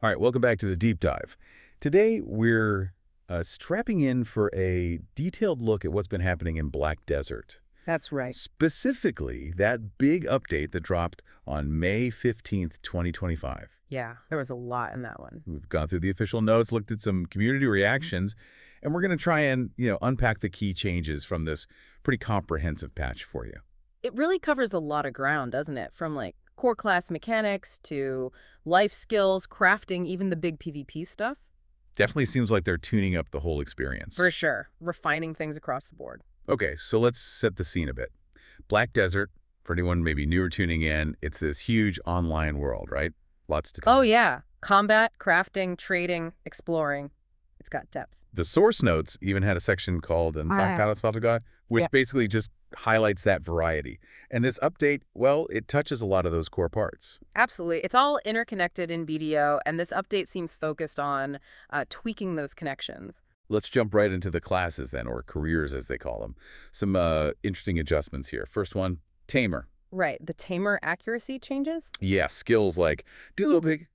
All right, welcome back to the deep dive. Today, we're strapping in for a detailed look at what's been happening in Black Desert. That's right. Specifically, that big update that dropped on May 15th, 2025. Yeah, there was a lot in that one. We've gone through the official notes, looked at some community reactions, and we're going to try and, unpack the key changes from this pretty comprehensive patch for you. It really covers a lot of ground, doesn't it? From like core class mechanics to life skills, crafting, even the big PvP stuff. Definitely seems like they're tuning up the whole experience. For sure. Refining things across the board. Okay, so let's set the scene a bit. Black Desert, for anyone maybe newer tuning in, it's this huge online world, right? Lots to cover. Oh, yeah. Combat, crafting, trading, exploring. It's got depth. The source notes even had a section called Untitled, which basically just highlights that variety. And this update, well, it touches a lot of those core parts. Absolutely. It's all interconnected in BDO, and this update seems focused on tweaking those connections. Let's jump right into the classes then, or careers as they call them. Some interesting adjustments here. First one, Tamer. Right. The Tamer accuracy changes? Yeah, skills like think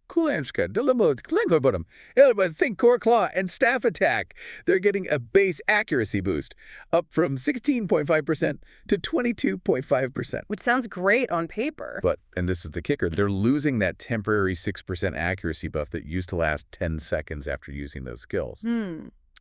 core claw and staff attack. They're getting a base accuracy boost up from 16.5% to 22.5%. Which sounds great on paper. But, and this is the kicker, they're losing that temporary 6% accuracy buff that used to last 10 seconds after using those skills.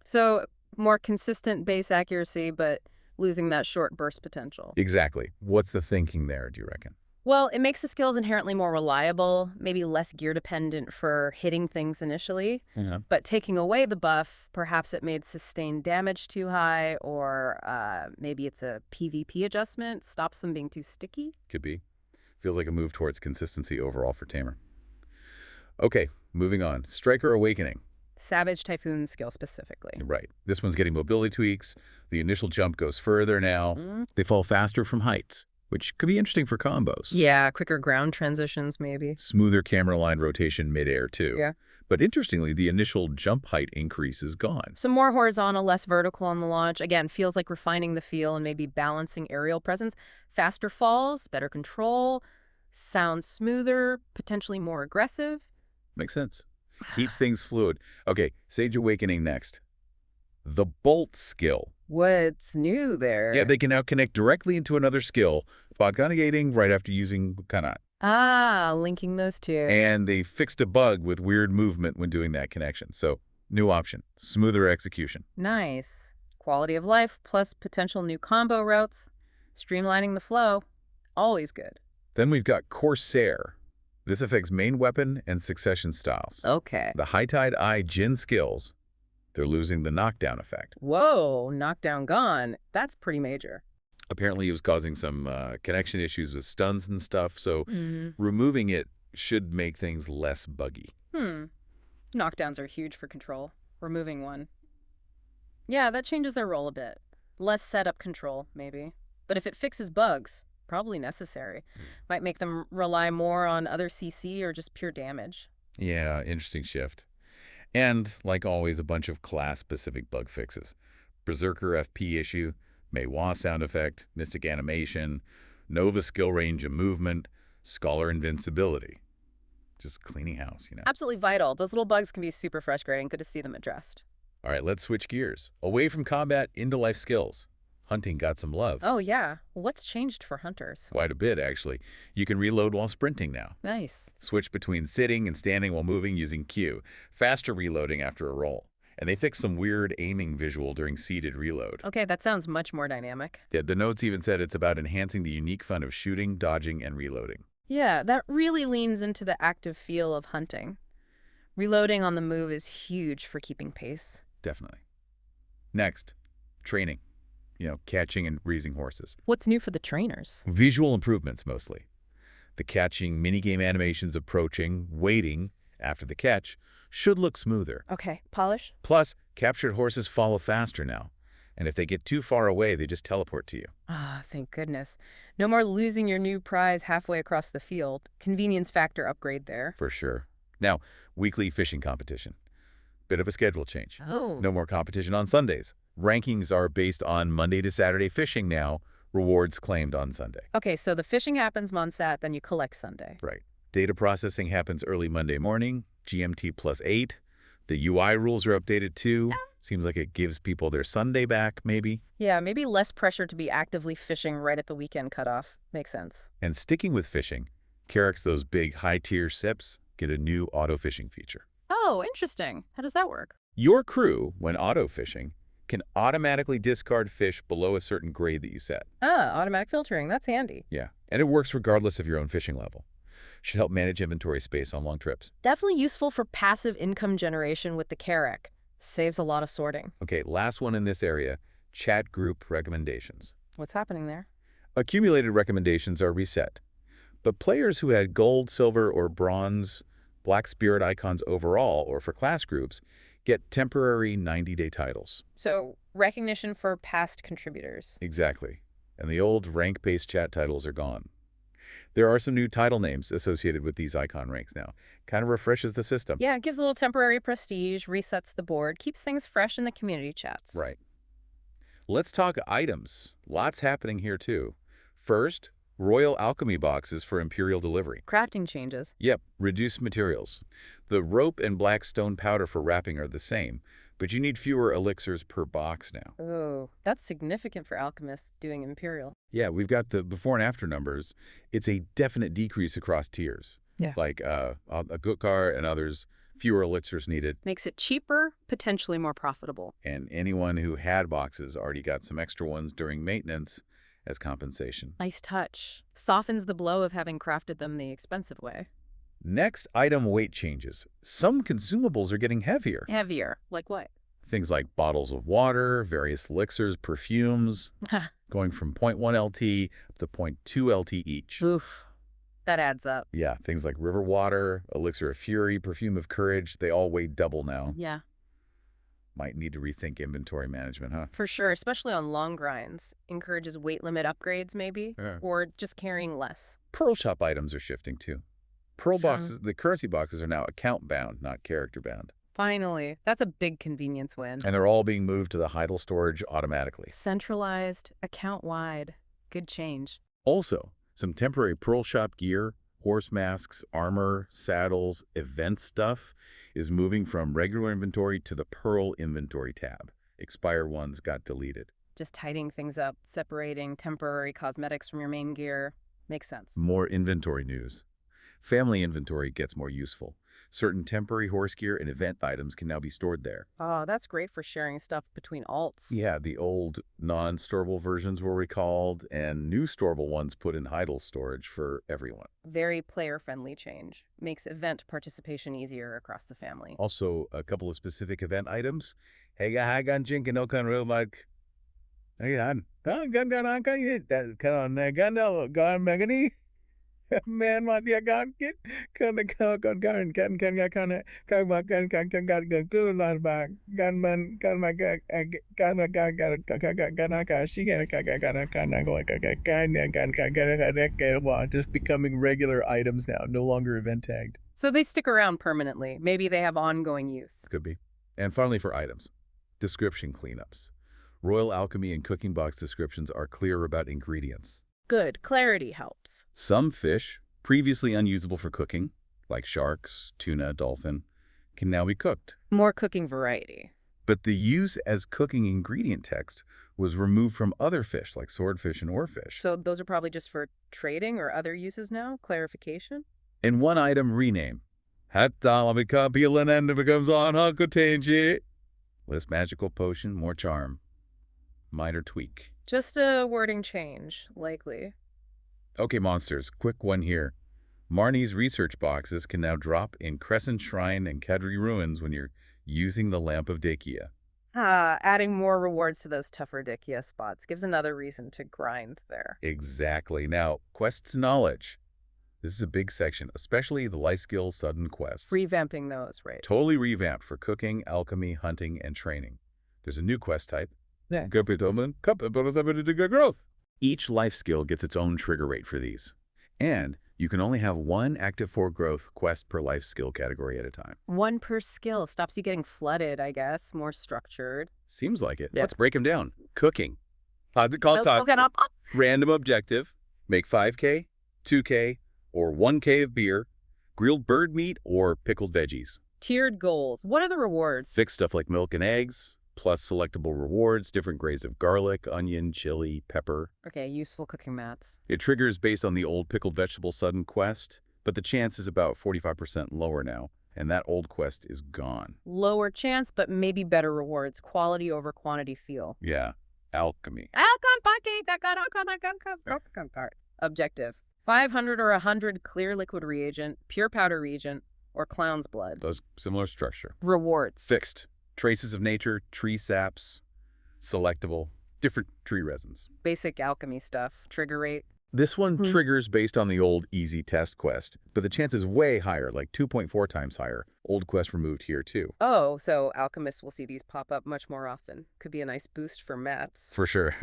So more consistent base accuracy, but losing that short burst potential. Exactly. What's the thinking there, do you reckon? Well, it makes the skills inherently more reliable, maybe less gear dependent for hitting things initially. But taking away the buff, perhaps it made sustained damage too high, or maybe it's a PvP adjustment, stops them being too sticky. Could be. Feels like a move towards consistency overall for Tamer. Okay, moving on. Striker Awakening. Savage Typhoon skill specifically. Right. This one's getting mobility tweaks. The initial jump goes further now. They fall faster from heights, which could be interesting for combos. Yeah, quicker ground transitions maybe. Smoother camera line rotation midair too. Yeah. But interestingly, the initial jump height increase is gone. So more horizontal, less vertical on the launch. Again, feels like refining the feel and maybe balancing aerial presence. Faster falls, better control, sounds smoother, potentially more aggressive. Makes sense. Keeps things fluid. Okay, Sage Awakening next. The Bolt skill. What's new there? Yeah, they can now connect directly into another skill, conjugating right after using Kanat. Ah, linking those two. And they fixed a bug with weird movement when doing that connection. So, new option, smoother execution. Nice. Quality of life plus potential new combo routes. Streamlining the flow. Always good. Then we've got Corsair. This affects main weapon and succession styles. Okay. The High Tide Eye Jin skills, they're losing the knockdown effect. Whoa, knockdown gone. That's pretty major. Apparently it was causing some connection issues with stuns and stuff, so removing it should make things less buggy. Knockdowns are huge for control. Removing one. Yeah, that changes their role a bit. Less setup control, maybe. But if it fixes bugs, probably necessary. Might make them rely more on other CC or just pure damage. Yeah, interesting shift. And, like always, a bunch of class-specific bug fixes. Berserker FP issue, Meiwa sound effect, Mystic animation, Nova skill range of movement, Scholar invincibility. Just cleaning house, Absolutely vital. Those little bugs can be super frustrating. Good to see them addressed. All right, let's switch gears. Away from combat, into life skills. Hunting got some love. Oh, yeah. What's changed for hunters? Quite a bit, actually. You can reload while sprinting now. Nice. Switch between sitting and standing while moving using Q. Faster reloading after a roll. And they fixed some weird aiming visual during seated reload. Okay, that sounds much more dynamic. Yeah, the notes even said it's about enhancing the unique fun of shooting, dodging, and reloading. Yeah, that really leans into the active feel of hunting. Reloading on the move is huge for keeping pace. Definitely. Next, training. Catching and raising horses. What's new for the trainers? Visual improvements, mostly. The catching minigame animations approaching, waiting after the catch should look smoother. Okay, polish? Plus, captured horses follow faster now. And if they get too far away, they just teleport to you. Ah, thank goodness. No more losing your new prize halfway across the field. Convenience factor upgrade there. For sure. Now, weekly fishing competition. Bit of a schedule change. Oh. No more competition on Sundays. Rankings are based on Monday to Saturday fishing now, rewards claimed on Sunday. Okay, so the fishing happens Monsat, then you collect Sunday. Right. Data processing happens early Monday morning, GMT +8. The UI rules are updated too. Seems like it gives people their Sunday back, maybe. Yeah, maybe less pressure to be actively fishing right at the weekend cutoff. Makes sense. And sticking with fishing, Carracks, those big high-tier SIPs, get a new auto-fishing feature. Oh, interesting. How does that work? Your crew, when auto-fishing, can automatically discard fish below a certain grade that you set. Ah, automatic filtering. That's handy. Yeah, and it works regardless of your own fishing level. Should help manage inventory space on long trips. Definitely useful for passive income generation with the Carrack. Saves a lot of sorting. Okay, last one in this area, chat group recommendations. What's happening there? Accumulated recommendations are reset, but players who had gold, silver, or bronze Black Spirit icons overall or for class groups get temporary 90-day titles. So, recognition for past contributors. Exactly. And the old rank-based chat titles are gone. There are some new title names associated with these icon ranks now. Kind of refreshes the system. Yeah, it gives a little temporary prestige, resets the board, keeps things fresh in the community chats. Right. Let's talk items. Lots happening here too. First, Royal Alchemy boxes for Imperial delivery. Crafting changes. Yep, reduced materials. The rope and black stone powder for wrapping are the same, but you need fewer elixirs per box now. Oh, that's significant for alchemists doing Imperial. Yeah, we've got the before and after numbers. It's a definite decrease across tiers. Yeah. Like a Gutkar and others, fewer elixirs needed. Makes it cheaper, potentially more profitable. And anyone who had boxes already got some extra ones during maintenance as compensation. Nice touch. Softens the blow of having crafted them the expensive way. Next, item weight changes. Some consumables are getting heavier. Heavier. Like what? Things like bottles of water, various elixirs, perfumes, going from 0.1 LT up to 0.2 LT each. Oof. That adds up. Yeah, things like river water, elixir of fury, perfume of courage, they all weigh double now. Yeah. Might need to rethink inventory management, huh? For sure, especially on long grinds. Encourages weight limit upgrades, maybe? Yeah. Or just carrying less. Pearl shop items are shifting too. Pearl boxes, the currency boxes are now account bound, not character bound. Finally. That's a big convenience win. And they're all being moved to the Heidel storage automatically. Centralized, account-wide. Good change. Also, some temporary Pearl shop gear, horse masks, armor, saddles, event stuff is moving from regular inventory to the Pearl inventory tab. Expired ones got deleted. Just tidying things up, separating temporary cosmetics from your main gear. Makes sense. More inventory news. Family inventory gets more useful. Certain temporary horse gear and event items can now be stored there. Oh, that's great for sharing stuff between alts. Yeah, the old non-storable versions were recalled and new storable ones put in Heidel storage for everyone. Very player-friendly change. Makes event participation easier across the family. Also, a couple of specific event items. Hey, man, my dear God, get can just becoming regular items now, no longer event tagged. So they stick around permanently. Maybe they have ongoing use. Could be. And finally for items, description cleanups. Royal Alchemy and cooking box descriptions are clear about ingredients. Good. Clarity helps. Some fish, previously unusable for cooking, like sharks, tuna, dolphin, can now be cooked. More cooking variety. But the use as cooking ingredient text was removed from other fish, like swordfish and oarfish. So those are probably just for trading or other uses now? Clarification? And one item rename. Less magical potion, more charm. Minor tweak. Just a wording change, likely. Okay, monsters, quick one here. Marni's research boxes can now drop in Crescent Shrine and Kadri Ruins when you're using the Lamp of Dakia. Adding more rewards to those tougher Dakia spots gives another reason to grind there. Exactly. Now, quests knowledge. This is a big section, especially the life skill sudden quests. Revamping those, right? Totally revamped for cooking, alchemy, hunting, and training. There's a new quest type. Yeah. Growth. Each life skill gets its own trigger rate for these. And you can only have one active for growth quest per life skill category at a time. One per skill. Stops you getting flooded, I guess. More structured. Seems like it. Yeah. Let's break them down. Cooking. Random objective. Make 5K, 2K, or 1K of beer. grilled bird meat or pickled veggies. Tiered goals. What are the rewards? Fixed stuff like milk and eggs, plus selectable rewards, different grades of garlic, onion, chili, pepper. Okay, useful cooking mats. It triggers based on the old pickled vegetable sudden quest, but the chance is about 45% lower now, and that old quest is gone. Lower chance, but maybe better rewards. Quality over quantity feel. Yeah, alchemy. Objective. 500 or 100 clear liquid reagent, pure powder reagent, or clown's blood. Does similar structure. Rewards. Fixed. Traces of nature, tree saps, selectable, different tree resins. Basic alchemy stuff. Trigger rate. This one triggers based on the old easy test quest, but the chance is way higher, like 2.4 times higher. Old quest removed here too. Oh, so alchemists will see these pop up much more often. Could be a nice boost for mats. For sure.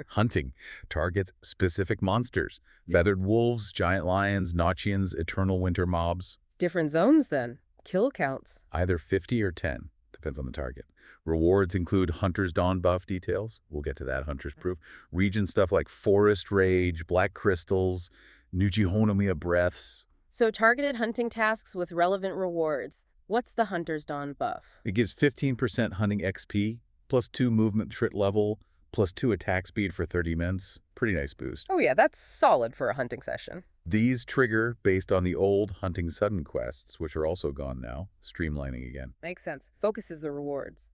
Hunting targets specific monsters. Feathered wolves, giant lions, Notchians, eternal winter mobs. Different zones then. Kill counts. Either 50 or 10. Depends on the target. Rewards include Hunter's Dawn buff details. We'll get to that, Hunter's Proof. Region stuff like Forest Rage, Black Crystals, Nujihonomiya Breaths. So targeted hunting tasks with relevant rewards. What's the Hunter's Dawn buff? It gives 15% hunting XP, plus 2 movement trit level, plus 2 attack speed for 30 minutes. Pretty nice boost. Oh yeah, that's solid for a hunting session. These trigger based on the old hunting sudden quests, which are also gone now, streamlining again. Makes sense. Focuses the rewards.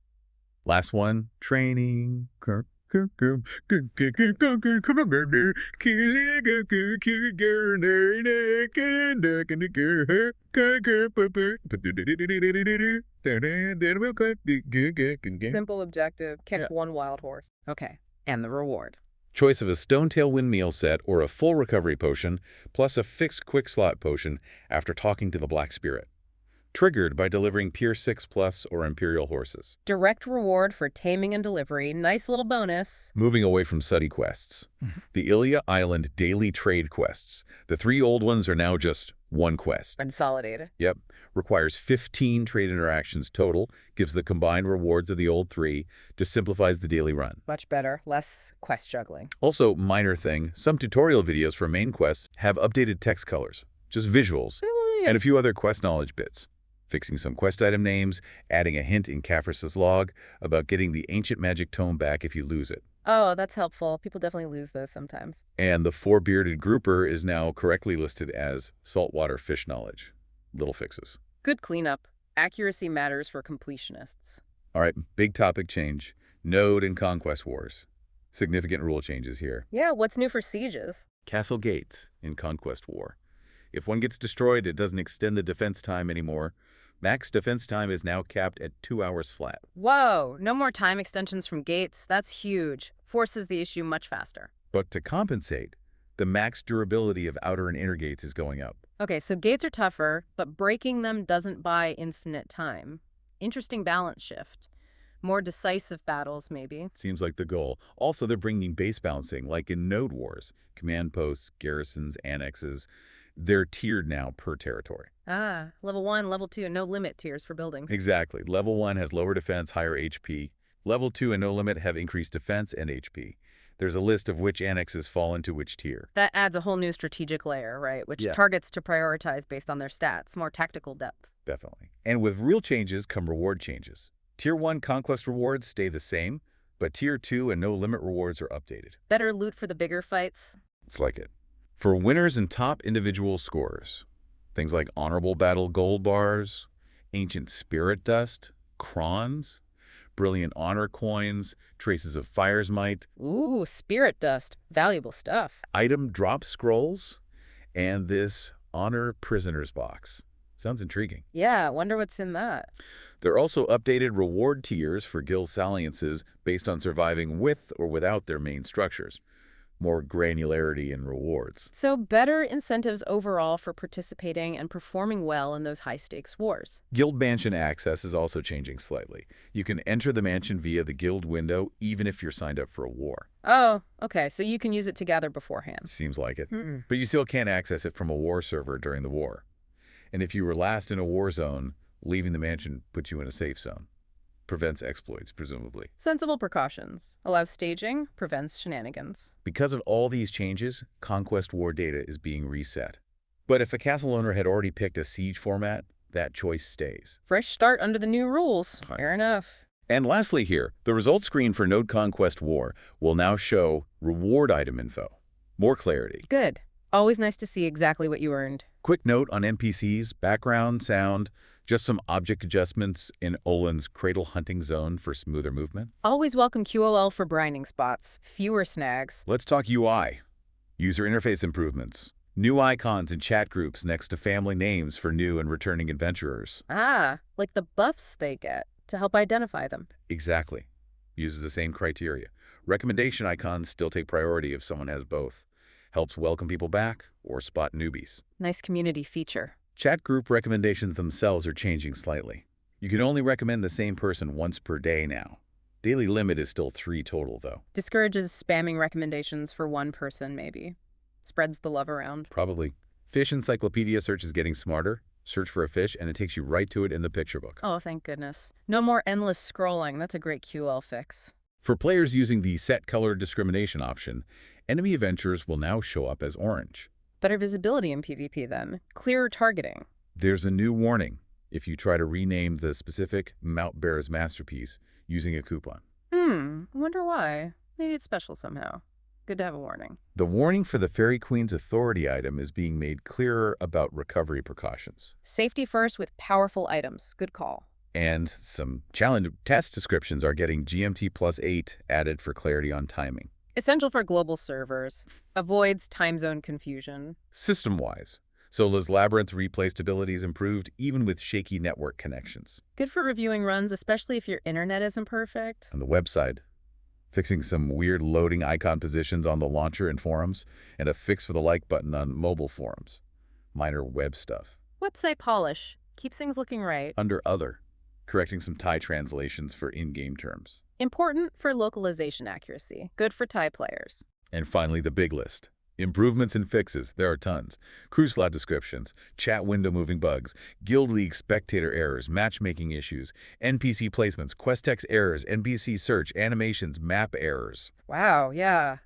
Last one, training. Simple objective. Catch one wild horse. Okay. And the reward. Choice of a Stonetail Windmeal set or a full recovery potion, plus a fixed quick slot potion after talking to the Black Spirit. Triggered by delivering Pier 6+ or Imperial horses. Direct reward for taming and delivery. Nice little bonus. Moving away from study quests. The Ilia Island daily trade quests. The 3 old ones are now just 1 quest. Consolidated. Yep. Requires 15 trade interactions total. Gives the combined rewards of the old 3. Just simplifies the daily run. Much better. Less quest juggling. Also, minor thing, some tutorial videos for main quests have updated text colors. Just visuals. And a few other quest knowledge bits. Fixing some quest item names, adding a hint in Caphris's log about getting the ancient magic tome back if you lose it. Oh, that's helpful. People definitely lose those sometimes. And the 4-bearded grouper is now correctly listed as saltwater fish knowledge. Little fixes. Good cleanup. Accuracy matters for completionists. All right, big topic change. Node and Conquest Wars. Significant rule changes here. Yeah, what's new for sieges? Castle gates in Conquest War. If one gets destroyed, it doesn't extend the defense time anymore. Max defense time is now capped at 2 hours flat. Whoa, no more time extensions from gates. That's huge. Forces the issue much faster. But to compensate, the max durability of outer and inner gates is going up. Okay, so gates are tougher, but breaking them doesn't buy infinite time. Interesting balance shift. More decisive battles, maybe. Seems like the goal. Also, they're bringing base balancing, like in Node Wars. Command posts, garrisons, annexes. They're tiered now per territory. Ah, level 1, level 2, and no limit tiers for buildings. Exactly. Level 1 has lower defense, higher HP. Level 2 and no limit have increased defense and HP. There's a list of which annexes fall into which tier. That adds a whole new strategic layer, right? Which Yeah. targets to prioritize based on their stats, more tactical depth. Definitely. And with real changes come reward changes. Tier 1 conquest rewards stay the same, but Tier 2 and no limit rewards are updated. Better loot for the bigger fights. It's like it. For winners and top individual scores, things like Honorable Battle gold bars, Ancient Spirit Dust, Crons, Brilliant Honor coins, Traces of Fire's Might, Ooh, spirit dust. Valuable stuff. Item Drop Scrolls, and this Honor Prisoners box. Sounds intriguing. Yeah, wonder what's in that. There are also updated reward tiers for guild saliences based on surviving with or without their main structures. More granularity in rewards. So better incentives overall for participating and performing well in those high-stakes wars. Guild mansion access is also changing slightly. You can enter the mansion via the guild window even if you're signed up for a war. Oh, okay, so you can use it to gather beforehand. Seems like it. But you still can't access it from a war server during the war. And if you were last in a war zone, leaving the mansion puts you in a safe zone. Prevents exploits, presumably. Sensible precautions. Allows staging, prevents shenanigans. Because of all these changes, Conquest War data is being reset. But if a castle owner had already picked a siege format, that choice stays. Fresh start under the new rules. Fair enough. And lastly here, the results screen for Node Conquest War will now show reward item info. More clarity. Good. Always nice to see exactly what you earned. Quick note on NPCs, background, sound, just some object adjustments in Olin's Cradle Hunting Zone for smoother movement. Always welcome QOL for brining spots. Fewer snags. Let's talk UI. User interface improvements. New icons and chat groups next to family names for new and returning adventurers. Ah, like the buffs they get to help identify them. Exactly. Uses the same criteria. Recommendation icons still take priority if someone has both. Helps welcome people back or spot newbies. Nice community feature. Chat group recommendations themselves are changing slightly. You can only recommend the same person once per day now. Daily limit is still 3 total, though. Discourages spamming recommendations for one person, maybe. Spreads the love around. Probably. Fish encyclopedia search is getting smarter. Search for a fish, and it takes you right to it in the picture book. Oh, thank goodness. No more endless scrolling. That's a great QL fix. For players using the Set Color Discrimination option, enemy adventurers will now show up as orange. Better visibility in PvP then. Clearer targeting. There's a new warning if you try to rename the specific Mount Bear's masterpiece using a coupon. I wonder why. Maybe it's special somehow. Good to have a warning. The warning for the Fairy Queen's authority item is being made clearer about recovery precautions. Safety first with powerful items. Good call. And some challenge test descriptions are getting GMT +8 added for clarity on timing. Essential for global servers. Avoids time zone confusion. System-wise, Sola's Labyrinth replay stability is improved even with shaky network connections. Good for reviewing runs, especially if your internet isn't perfect. On the website, fixing some weird loading icon positions on the launcher in forums, and a fix for the like button on mobile forums. Minor web stuff. Website polish. Keeps things looking right. Under Other, correcting some Thai translations for in-game terms. Important for localization accuracy. Good for Thai players. And finally, the big list. Improvements and fixes, there are tons. Crew slot descriptions, chat window moving bugs, guild league spectator errors, matchmaking issues, NPC placements, quest text errors, NPC search, animations, map errors. Wow, yeah.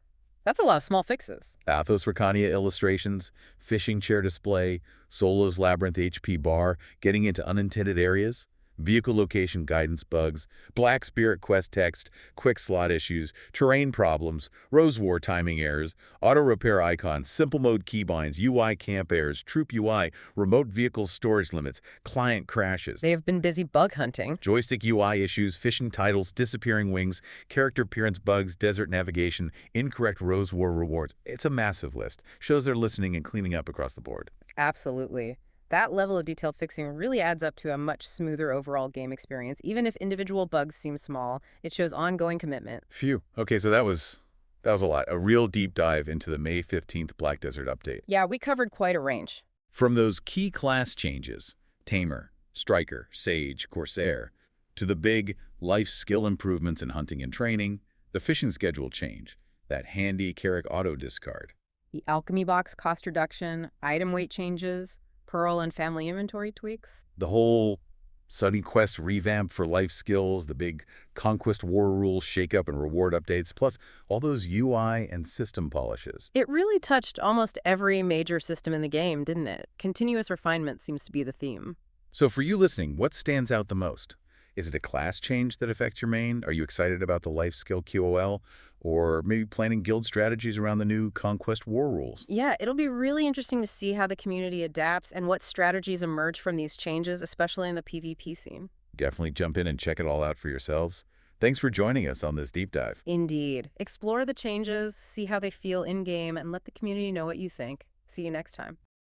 That's a lot of small fixes. Athos Ricania illustrations, fishing chair display, Sola's Labyrinth HP bar, getting into unintended areas, vehicle location guidance bugs, Black Spirit quest text, quick slot issues, terrain problems, Rose War timing errors, auto repair icons, simple mode keybinds, UI camp errors, troop UI, remote vehicle storage limits, client crashes. They have been busy bug hunting. Joystick UI issues, fishing titles, disappearing wings, character appearance bugs, desert navigation, incorrect Rose War rewards. It's a massive list. Shows they're listening and cleaning up across the board. Absolutely. That level of detailed fixing really adds up to a much smoother overall game experience. Even if individual bugs seem small, it shows ongoing commitment. Phew. Okay, so that was a lot. A real deep dive into the May 15th Black Desert update. Yeah, we covered quite a range. From those key class changes, Tamer, Striker, Sage, Corsair, to the big life skill improvements in hunting and training, the fishing schedule change, that handy Carrick auto discard. The Alchemy Box cost reduction, item weight changes, Pearl and family inventory tweaks. The whole Sunny Quest revamp for life skills, the big Conquest War rules shakeup and reward updates, plus all those UI and system polishes. It really touched almost every major system in the game, didn't it? Continuous refinement seems to be the theme. So for you listening, what stands out the most? Is it a class change that affects your main? Are you excited about the life skill QOL? Or maybe planning guild strategies around the new Conquest War rules? Yeah, it'll be really interesting to see how the community adapts and what strategies emerge from these changes, especially in the PvP scene. Definitely jump in and check it all out for yourselves. Thanks for joining us on this deep dive. Indeed. Explore the changes, see how they feel in-game, and let the community know what you think. See you next time.